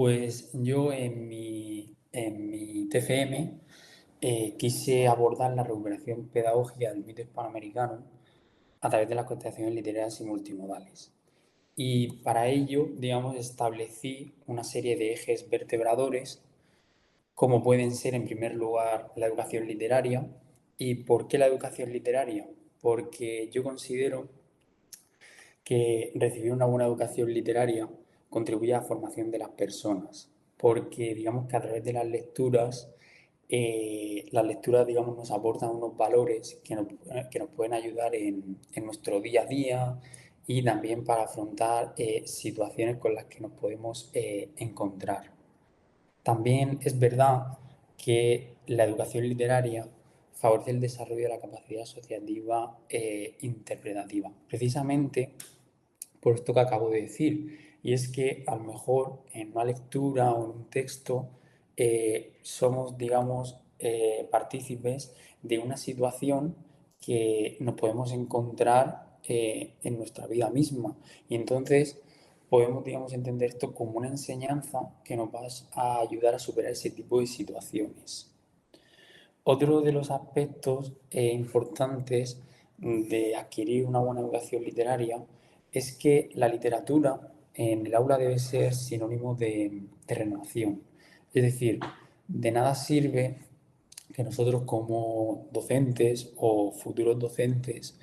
Pues yo en mi TFM quise abordar la recuperación pedagógica del mito hispanoamericano a través de las constelaciones literarias y multimodales. Y para ello, digamos, establecí una serie de ejes vertebradores, como pueden ser, en primer lugar, la educación literaria. ¿Y por qué la educación literaria? Porque yo considero que recibir una buena educación literaria contribuye a la formación de las personas, porque digamos que a través de las lecturas digamos, nos aportan unos valores que nos pueden ayudar en nuestro día a día y también para afrontar situaciones con las que nos podemos encontrar. También es verdad que la educación literaria favorece el desarrollo de la capacidad asociativa interpretativa. Precisamente por esto que acabo de decir. Y es que a lo mejor en una lectura o en un texto somos, digamos, partícipes de una situación que nos podemos encontrar en nuestra vida misma. Y entonces podemos, digamos, entender esto como una enseñanza que nos va a ayudar a superar ese tipo de situaciones. Otro de los aspectos importantes de adquirir una buena educación literaria es que la literatura en el aula debe ser sinónimo de renovación. Es decir, de nada sirve que nosotros como docentes o futuros docentes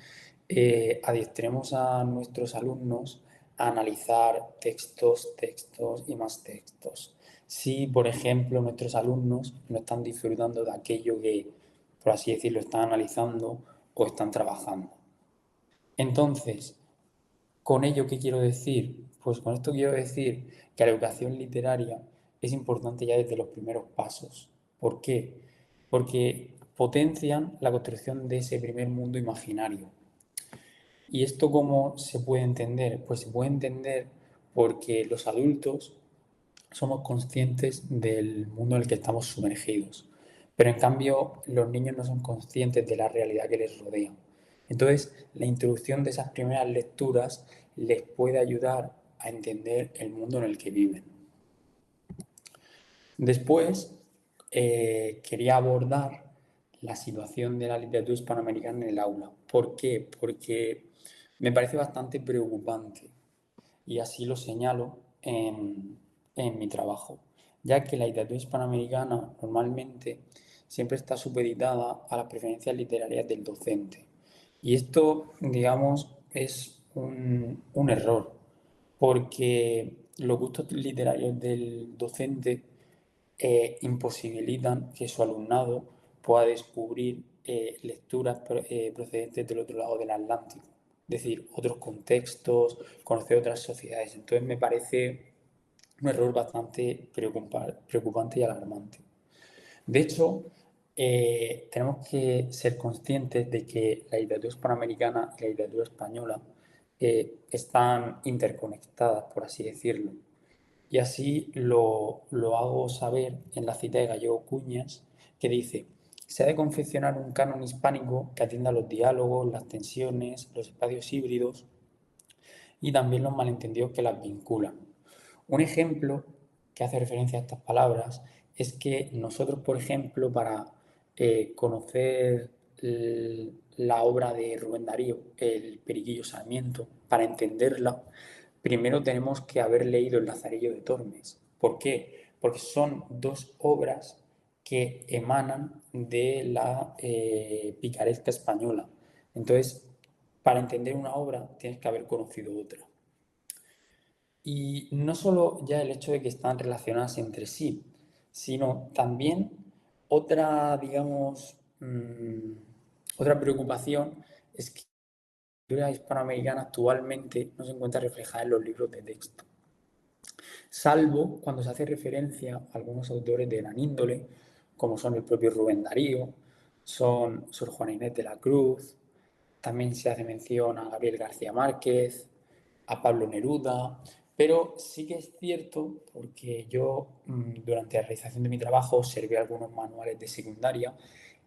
adiestremos a nuestros alumnos a analizar textos, textos y más textos. Si, por ejemplo, nuestros alumnos no están disfrutando de aquello que, por así decirlo, están analizando o están trabajando. Entonces, ¿con ello qué quiero decir? Pues con esto quiero decir que la educación literaria es importante ya desde los primeros pasos. ¿Por qué? Porque potencian la construcción de ese primer mundo imaginario. ¿Y esto cómo se puede entender? Pues se puede entender porque los adultos somos conscientes del mundo en el que estamos sumergidos, pero en cambio los niños no son conscientes de la realidad que les rodea. Entonces, la introducción de esas primeras lecturas les puede ayudar a entender el mundo en el que viven. Después, quería abordar la situación de la literatura hispanoamericana en el aula. ¿Por qué? Porque me parece bastante preocupante y así lo señalo en mi trabajo, ya que la literatura hispanoamericana normalmente siempre está supeditada a las preferencias literarias del docente. Y esto, digamos, es un error, porque los gustos literarios del docente imposibilitan que su alumnado pueda descubrir lecturas procedentes del otro lado del Atlántico, es decir, otros contextos, conocer otras sociedades. Entonces me parece un error bastante preocupante y alarmante. De hecho, tenemos que ser conscientes de que la literatura hispanoamericana y la literatura española están interconectadas, por así decirlo. Y así lo hago saber en la cita de Gallego Cuñas, que dice: se ha de confeccionar un canon hispánico que atienda los diálogos, las tensiones, los espacios híbridos y también los malentendidos que las vinculan. Un ejemplo que hace referencia a estas palabras es que nosotros, por ejemplo, para conocer la obra de Rubén Darío, El Periquillo Sarmiento, para entenderla, primero tenemos que haber leído El Lazarillo de Tormes. ¿Por qué? Porque son dos obras que emanan de la picaresca española. Entonces, para entender una obra tienes que haber conocido otra. Y no solo ya el hecho de que están relacionadas entre sí, sino también otra, digamos, otra preocupación es que la cultura hispanoamericana actualmente no se encuentra reflejada en los libros de texto, salvo cuando se hace referencia a algunos autores de gran índole, como son el propio Rubén Darío, son Sor Juana Inés de la Cruz, también se hace mención a Gabriel García Márquez, a Pablo Neruda, pero sí que es cierto, porque yo durante la realización de mi trabajo observé algunos manuales de secundaria,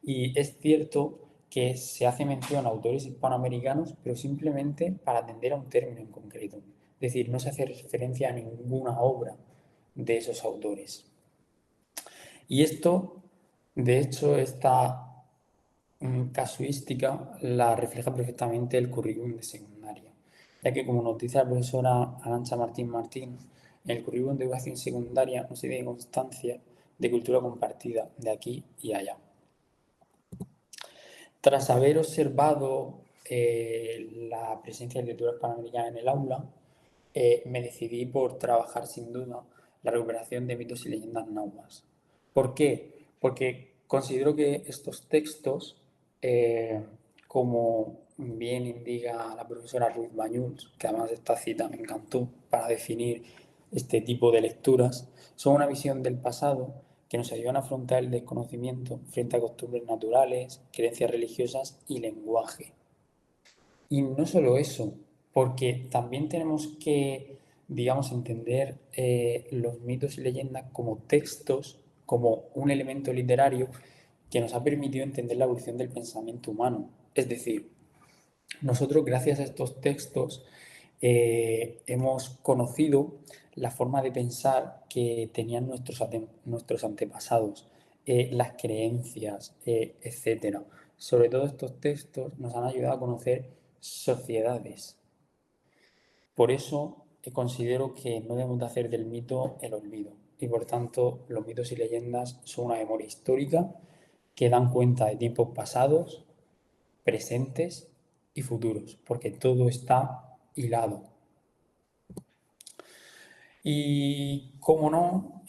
y es cierto que se hace mención a autores hispanoamericanos, pero simplemente para atender a un término en concreto. Es decir, no se hace referencia a ninguna obra de esos autores. Y esto, de hecho, esta casuística la refleja perfectamente el currículum de secundaria, ya que, como nos dice la profesora Arantxa Martín Martín, en el currículum de educación secundaria no se tiene constancia de cultura compartida de aquí y allá. Tras haber observado la presencia de literatura hispanoamericana en el aula, me decidí por trabajar sin duda la recuperación de mitos y leyendas náhuatl. ¿Por qué? Porque considero que estos textos, eh, como bien indica la profesora Ruth Bañuls, que además esta cita me encantó para definir este tipo de lecturas, son una visión del pasado que nos ayudan a afrontar el desconocimiento frente a costumbres naturales, creencias religiosas y lenguaje. Y no solo eso, porque también tenemos que, digamos, entender los mitos y leyendas como textos, como un elemento literario que nos ha permitido entender la evolución del pensamiento humano. Es decir, nosotros, gracias a estos textos, hemos conocido la forma de pensar que tenían nuestros antepasados, las creencias, etcétera. Sobre todo estos textos nos han ayudado a conocer sociedades. Por eso considero que no debemos de hacer del mito el olvido y por tanto los mitos y leyendas son una memoria histórica que dan cuenta de tiempos pasados, presentes y futuros, porque todo está hilado. Y como no,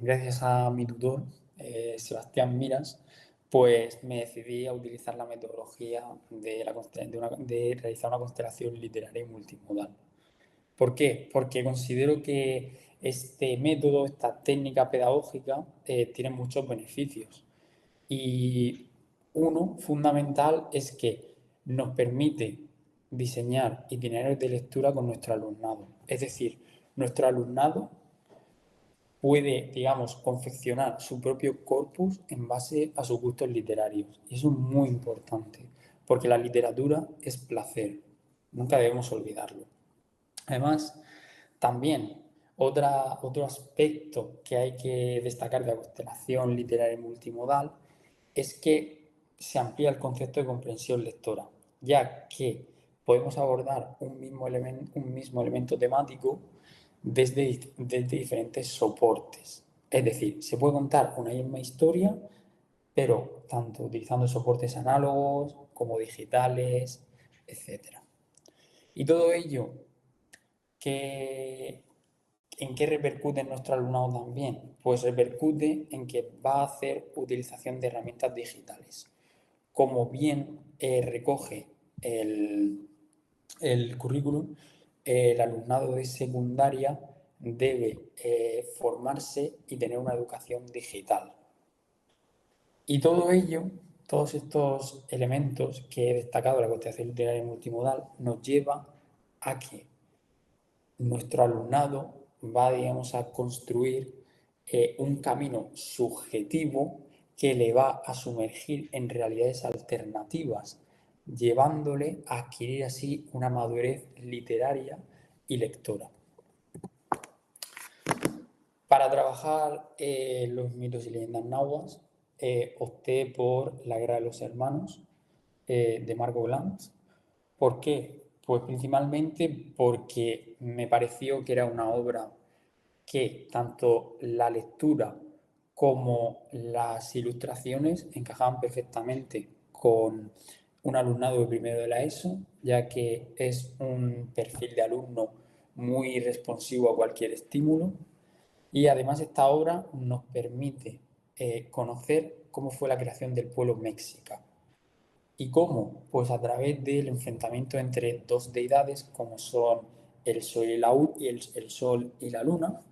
gracias a mi tutor, Sebastián Miras, pues me decidí a utilizar la metodología de realizar una constelación literaria y multimodal. ¿Por qué? Porque considero que este método, esta técnica pedagógica, tiene muchos beneficios. Y uno fundamental es que nos permite diseñar itinerarios de lectura con nuestro alumnado. Es decir, nuestro alumnado puede, digamos, confeccionar su propio corpus en base a sus gustos literarios. Y eso es muy importante, porque la literatura es placer. Nunca debemos olvidarlo. Además, también otro aspecto que hay que destacar de la constelación literaria y multimodal es que se amplía el concepto de comprensión lectora, ya que podemos abordar un mismo elemento temático desde diferentes soportes. Es decir, se puede contar una misma historia, pero tanto utilizando soportes análogos como digitales, etc. Y todo ello, que, ¿en qué repercute en nuestro alumnado también? Pues repercute en que va a hacer utilización de herramientas digitales. Como bien recoge el currículum, el alumnado de secundaria debe formarse y tener una educación digital. Y todo ello, todos estos elementos que he destacado de la constelación literaria multimodal, nos lleva a que nuestro alumnado va, digamos, a construir un camino subjetivo que le va a sumergir en realidades alternativas, llevándole a adquirir así una madurez literaria y lectora. Para trabajar los mitos y leyendas nahuas, opté por La Guerra de los Hermanos, de Margot Glantz. ¿Por qué? Pues principalmente porque me pareció que era una obra que tanto la lectura como las ilustraciones encajaban perfectamente con un alumnado de primero de la ESO, ya que es un perfil de alumno muy responsivo a cualquier estímulo. Y además esta obra nos permite conocer cómo fue la creación del pueblo mexica. ¿Y cómo? Pues a través del enfrentamiento entre dos deidades como son el Sol y la Luna,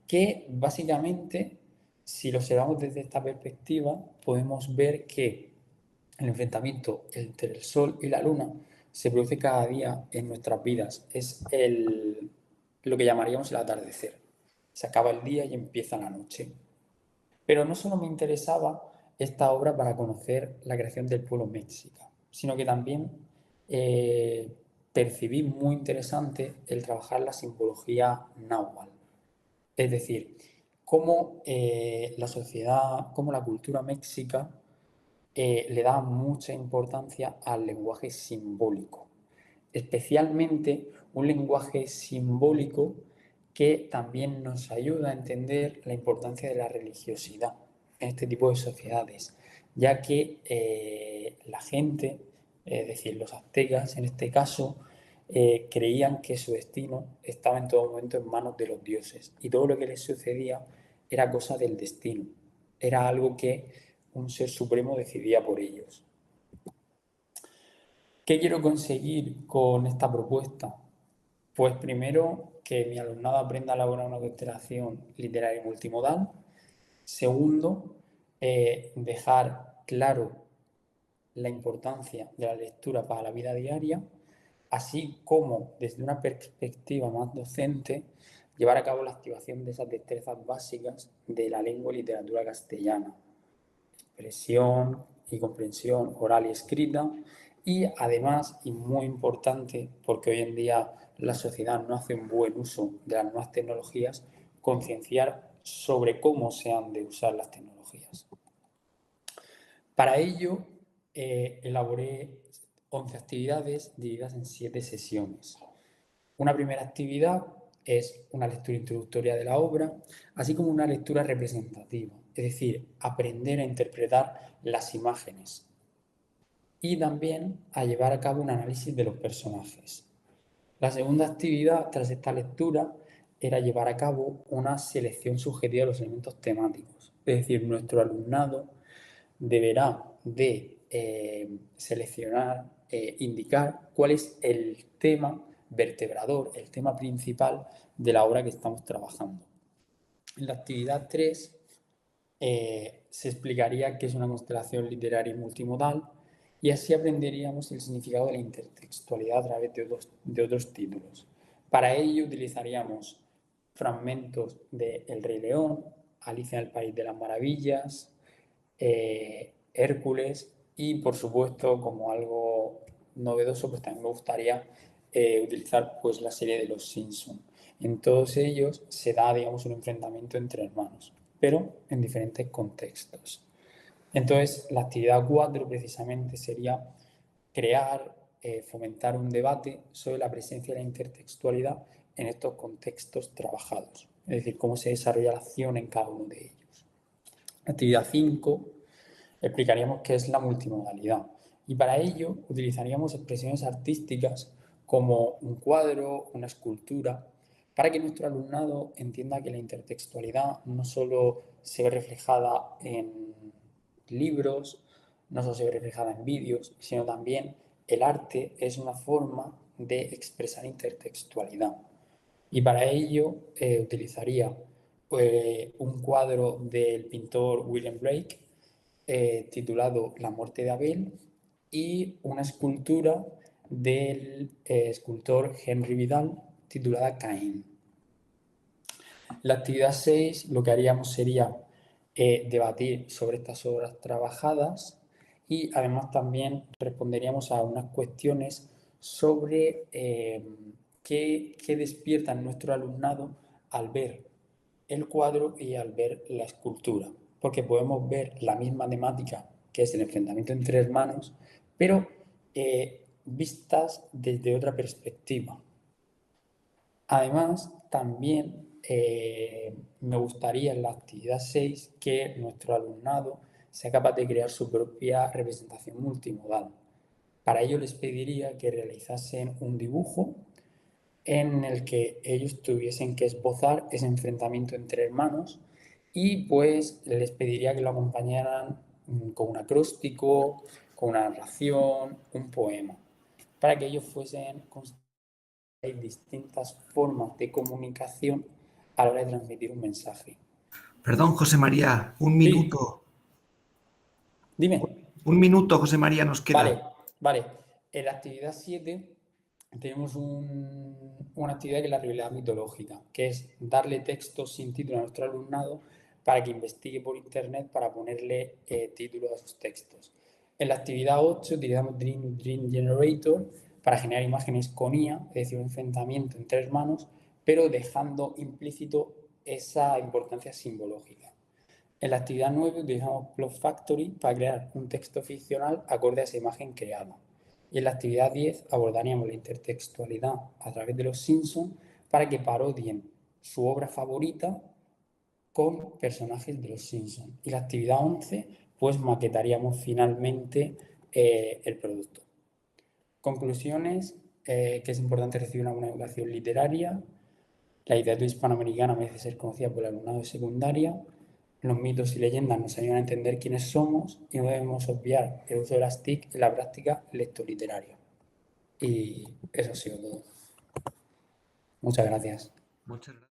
que básicamente, si lo observamos desde esta perspectiva, podemos ver que el enfrentamiento entre el Sol y la Luna se produce cada día en nuestras vidas. Es lo que llamaríamos el atardecer. Se acaba el día y empieza la noche. Pero no solo me interesaba esta obra para conocer la creación del pueblo mexica, sino que también percibí muy interesante el trabajar la simbología náhuatl. Es decir, cómo la sociedad, cómo la cultura méxica le da mucha importancia al lenguaje simbólico, especialmente un lenguaje simbólico que también nos ayuda a entender la importancia de la religiosidad en este tipo de sociedades, ya que la gente, es decir, los aztecas en este caso, creían que su destino estaba en todo momento en manos de los dioses y todo lo que les sucedía era cosa del destino, era algo que un ser supremo decidía por ellos. ¿Qué quiero conseguir con esta propuesta? Pues primero, que mi alumnado aprenda a elaborar una constelación literaria y multimodal. Segundo, dejar claro la importancia de la lectura para la vida diaria, así como desde una perspectiva más docente, llevar a cabo la activación de esas destrezas básicas de la lengua y literatura castellana, expresión y comprensión oral y escrita, y además, y muy importante, porque hoy en día la sociedad no hace un buen uso de las nuevas tecnologías, concienciar sobre cómo se han de usar las tecnologías. Para ello, elaboré 11 actividades divididas en 7 sesiones. Una primera actividad es una lectura introductoria de la obra, así como una lectura representativa, es decir, aprender a interpretar las imágenes y también a llevar a cabo un análisis de los personajes. La segunda actividad tras esta lectura era llevar a cabo una selección subjetiva de los elementos temáticos, es decir, nuestro alumnado deberá de seleccionar, indicar cuál es el tema vertebrador, el tema principal de la obra que estamos trabajando. En la actividad 3 se explicaría qué es una constelación literaria y multimodal y así aprenderíamos el significado de la intertextualidad a través de otros títulos. Para ello utilizaríamos fragmentos de El Rey León, Alicia en el País de las Maravillas, Hércules y, por supuesto, como algo novedoso, pues también me gustaría utilizar pues, la serie de Los Simpson. En todos ellos se da, digamos, un enfrentamiento entre hermanos, pero en diferentes contextos. Entonces, la actividad 4 precisamente sería crear, fomentar un debate sobre la presencia de la intertextualidad en estos contextos trabajados, es decir, cómo se desarrolla la acción en cada uno de ellos. Actividad 5 explicaríamos qué es la multimodalidad y para ello utilizaríamos expresiones artísticas como un cuadro, una escultura, para que nuestro alumnado entienda que la intertextualidad no solo se ve reflejada en libros, no solo se ve reflejada en vídeos, sino también el arte es una forma de expresar intertextualidad. Y para ello utilizaría un cuadro del pintor William Blake titulado La muerte de Abel y una escultura del escultor Henry Vidal titulada Caín. La actividad 6 lo que haríamos sería debatir sobre estas obras trabajadas y además también responderíamos a unas cuestiones sobre qué despierta en nuestro alumnado al ver el cuadro y al ver la escultura, porque podemos ver la misma temática, que es el enfrentamiento entre hermanos, pero vistas desde otra perspectiva. Además, también me gustaría en la actividad 6 que nuestro alumnado sea capaz de crear su propia representación multimodal. Para ello les pediría que realizasen un dibujo en el que ellos tuviesen que esbozar ese enfrentamiento entre hermanos y pues les pediría que lo acompañaran con un acróstico, con una narración, un poema, para que ellos fuesen hay distintas formas de comunicación a la hora de transmitir un mensaje. Perdón, José María, un Sí, minuto. dime. Un minuto, José María, nos queda. Vale. En la actividad 7 tenemos una actividad que es la realidad mitológica, que es darle texto sin título a nuestro alumnado para que investigue por internet para ponerle títulos a sus textos. En la actividad 8 utilizamos Dream Generator para generar imágenes con IA, es decir, un enfrentamiento entre hermanos, pero dejando implícito esa importancia simbológica. En la actividad 9 utilizamos Plot Factory para crear un texto ficcional acorde a esa imagen creada. Y en la actividad 10 abordaríamos la intertextualidad a través de los Simpsons para que parodien su obra favorita con personajes de los Simpsons. Y la actividad 11, pues maquetaríamos finalmente el producto. Conclusiones, que es importante recibir una buena educación literaria, la literatura hispanoamericana merece ser conocida por el alumnado de secundaria, los mitos y leyendas nos ayudan a entender quiénes somos y no debemos obviar el uso de las TIC en la práctica lectoliteraria. Y eso ha sido todo. Muchas gracias. Muchas gracias.